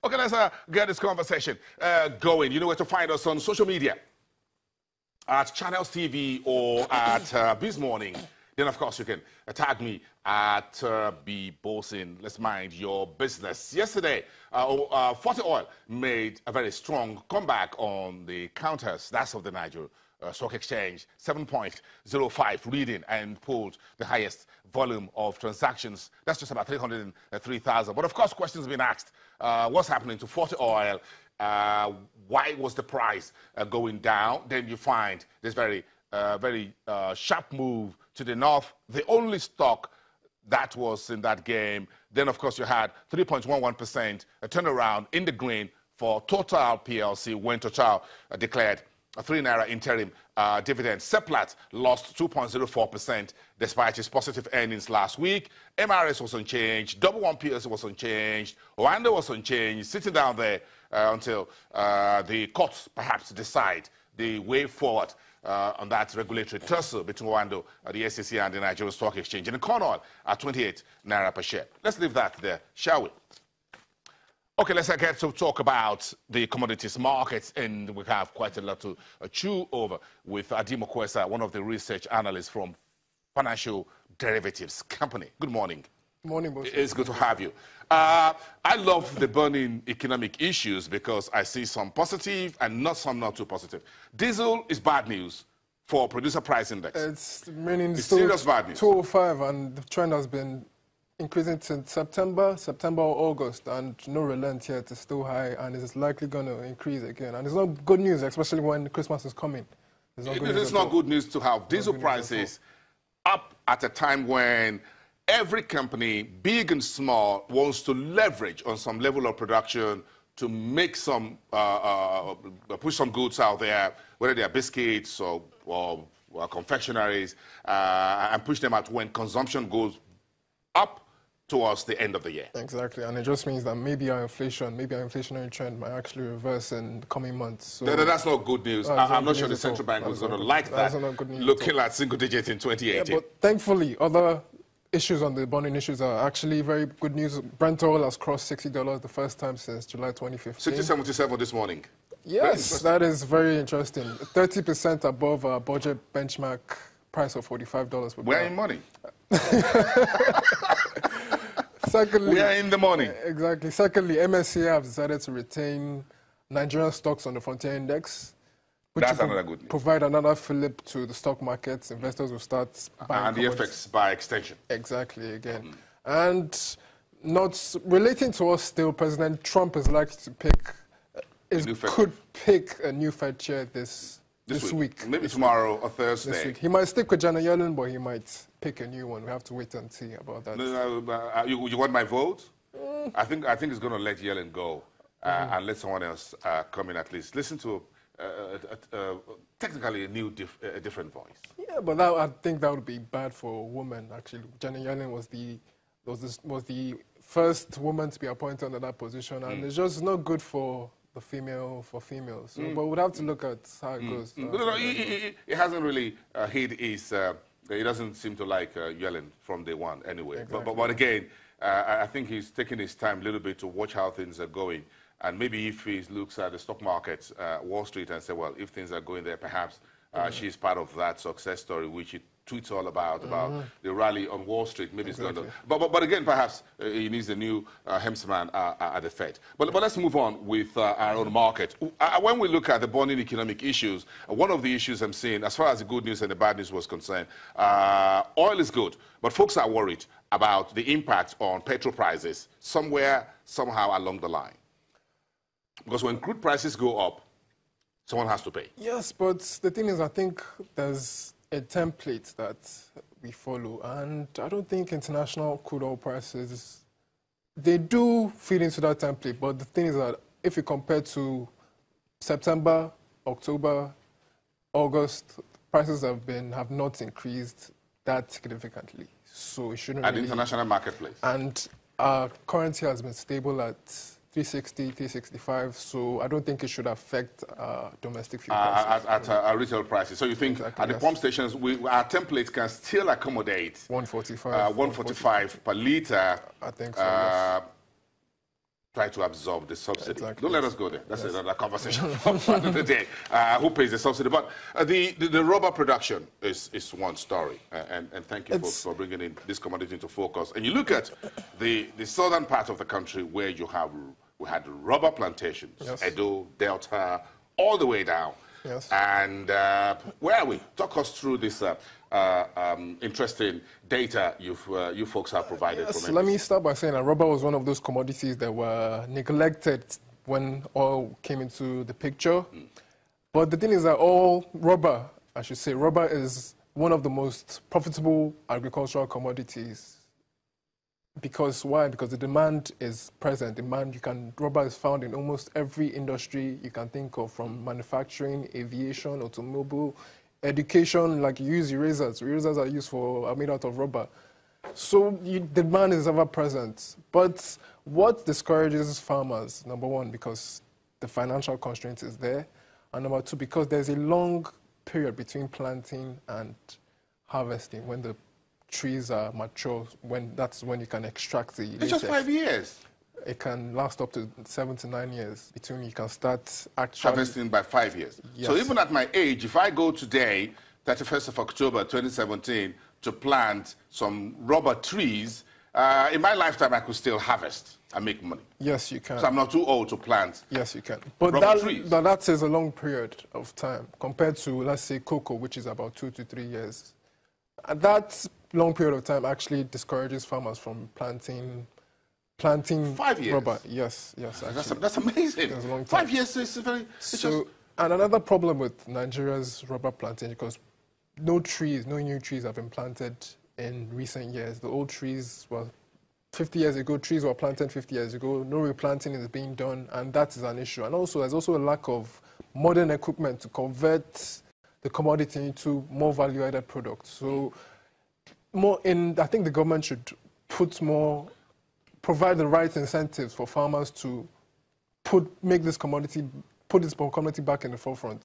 Okay, let's get this conversation going. You know where to find us on social media. At Channels TV or at Biz Morning. Then, of course, you can tag me at B Bosin. Let's mind your business. Yesterday, 40 Oil made a very strong comeback on the counters. That's of the Nigeria Stock Exchange, 7.05 reading, and pulled the highest volume of transactions. That's just about 303,000. But, of course, questions have been asked. What's happening to 40 Oil? Why was the price going down? Then you find this very sharp move to the north, the only stock that was in that game. Then, of course, you had 3.11% a turnaround in the green for Total PLC when Total declared a ₦3 interim dividend. Seplat lost 2.04% despite its positive earnings last week. MRS was unchanged. Pt.1 PLC was unchanged. Oando was unchanged, sitting down there until the courts perhaps decide the way forward on that regulatory tussle between Oando, the SEC, and the Nigerian Stock Exchange. And the corn oil at ₦28 per share. Let's leave that there, shall we? Okay, let's get to talk about the commodities markets, and we have quite a lot to chew over with Adimo Kwesa, one of the research analysts from Financial Derivatives Company. Good morning. Good morning, boss. It's good to have you. I love the burning economic issues because I see some positive and some not too positive. Diesel is bad news for producer price index. It's meaning it's serious bad news. 205, and the trend has been increasing since September or August, and no relent yet. It's still high, and it's likely going to increase again. And it's not good news, especially when Christmas is coming. It's not good news to have diesel prices up at a time when every company, big and small, wants to leverage on some level of production to make some, push some goods out there, whether they are biscuits or confectionaries, and push them out when consumption goes up towards the end of the year. Exactly, and it just means that maybe our inflationary trend might actually reverse in the coming months. So that's not good news. I'm not sure the central bank was going to like that, looking at single digits in 2018. Yeah, but thankfully, other issues on the bonding issues are actually very good news. Brent oil has crossed $60 the first time since July 2015. 60.77 this morning. Yes, that is very interesting. 30% above our budget benchmark price of $45 per barrel. We're in money. Secondly, we are in the morning. Exactly. Secondly, MSCI have decided to retain Nigerian stocks on the Frontier Index, which that's another good news. Provide another fillip to the stock markets. Investors will start buying. And the effects by extension. Exactly, again. And not relating to us still, President Trump is likely to pick, could pick a new Fed chair this week. Maybe tomorrow or Thursday. This week. He might stick with Janet Yellen, but he might pick a new one. We have to wait and see about that. You want my vote? I think it's going to let Yellen go and let someone else come in at least. Listen to technically a different voice. Yeah, but I think that would be bad for women, actually. Janet Yellen was the first woman to be appointed under that position, and it's just not good for females. So, but we'll have to look at how it goes. He hasn't really hid his. He doesn't seem to like Yellen from day one, anyway. Exactly. But again, I think he's taking his time a little bit to watch how things are going, and maybe if he looks at the stock market, Wall Street, and say, well, if things are going there, perhaps she's part of that success story, which he tweets all about the rally on Wall Street. Maybe it's going to. But again, perhaps he needs a new helmsman at the Fed. But let's move on with our own market. When we look at the bonding economic issues, one of the issues I'm seeing, as far as the good news and the bad news was concerned, oil is good, but folks are worried about the impact on petrol prices somewhere, somehow along the line. Because when crude prices go up, someone has to pay. Yes, but the thing is, I think there's a template that we follow, and I don't think international crude oil prices, they do feed into that template, but the thing is that if you compare to September, October, August, prices have not increased that significantly, so it shouldn't at the international marketplace. And our currency has been stable at 360, 365, so I don't think it should affect domestic fuel prices. At retail prices. So you think at the pump stations, our templates can still accommodate 145 per litre. I think so, yes. try to absorb the subsidy. Exactly. Don't let us go there. That's another conversation for another day. Who pays the subsidy? But the rubber production is one story. And thank you for bringing in this commodity into focus. And you look at the southern part of the country where we had rubber plantations, yes. Edo, Delta, all the way down. Yes. And where are we? Talk us through this interesting data you folks have provided. Yes, let me start by saying that rubber was one of those commodities that were neglected when oil came into the picture. But the thing is that rubber is one of the most profitable agricultural commodities. Because why? Because the demand is present. Rubber is found in almost every industry you can think of, from manufacturing, aviation, automobile, education. Like you use erasers. Erasers are made out of rubber. So the demand is ever present. But what discourages farmers, number one, because the financial constraint is there, and number two, because there's a long period between planting and harvesting when the trees are mature, that's when you can extract the latex. It's just 5 years. It can last up to 7 to 9 years between you can start actually harvesting by 5 years. Yes. So even at my age, if I go today, 31st of October 2017, to plant some rubber trees, in my lifetime I could still harvest and make money. Yes, you can. So I'm not too old to plant. Yes, you can. But that is a long period of time compared to, let's say, cocoa, which is about 2 to 3 years. And that long period of time actually discourages farmers from planting 5 years. rubber. Yes. That's amazing. That's a long time. 5 years is very. And another problem with Nigeria's rubber planting, because no new trees have been planted in recent years. The old trees were 50 years ago. Trees were planted 50 years ago. No replanting is being done, and that is an issue. And also, there's also a lack of modern equipment to convert the commodity into more value-added products. So, I think the government should provide the right incentives for farmers to put this commodity back in the forefront.